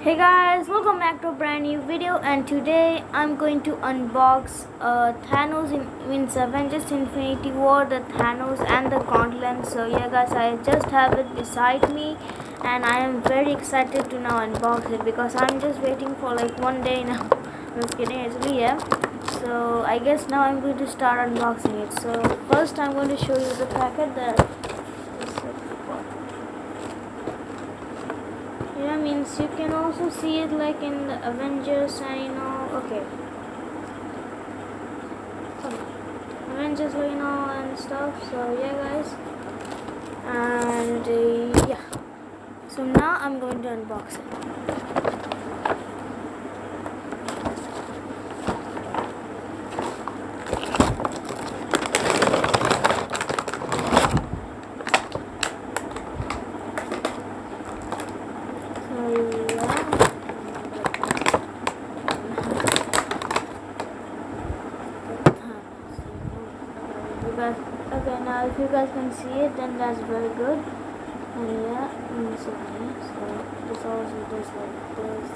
Hey guys, welcome back to a brand new video, and today I'm going to unbox Thanos in Avengers Infinity War, the Thanos and the gauntlet. So yeah guys, I just have it beside me and I am very excited to now unbox it because I'm just waiting for like one day now. I'm just kidding, actually, yeah. So I guess now I'm going to start unboxing it. So first I'm going to show you the packet that yeah, means you can also see it like in the Avengers and okay, Avengers, and stuff. So yeah guys, and yeah, so now I'm going to unbox it. Okay, now if you guys can see it, then that's very good. And yeah, so this also does like this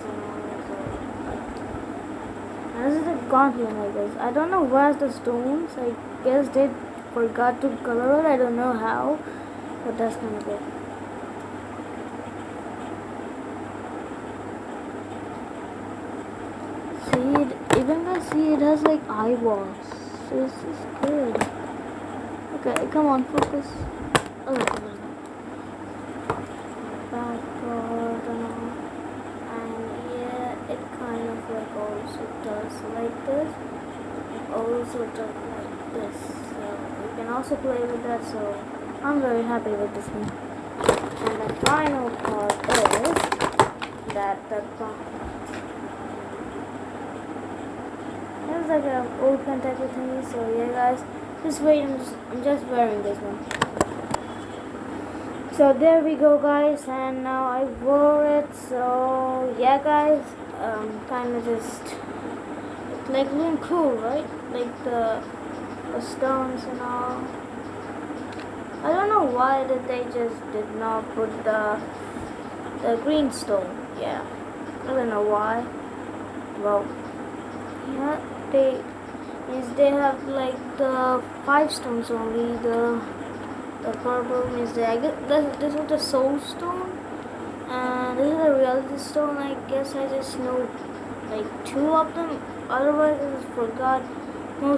and this is the gauntlet, I guess. I don't know where's the stones. I guess they forgot to color it. I don't know how, but that's kind of it. See it, even I see it has like eyeballs. So this is good. Okay, come on, focus. Oh, backward and yeah, it kind of like also does like this. It also does like this. So you can also play with that. So I'm very happy with this one. And the final part is that the it's like an old contact with me. So yeah, guys. Just wait, I'm just wearing this one. So there we go guys, and now I wore it. So yeah guys, kinda just, it's like looking cool, right? Like the stones and all. I don't know why that they just did not put the green stone. Yeah, I don't know why. Well, yeah, they have like the 5 stones only. The purple means I guess this is the soul stone, and this is the reality stone. I guess I just know like 2 of them. Otherwise, I just forgot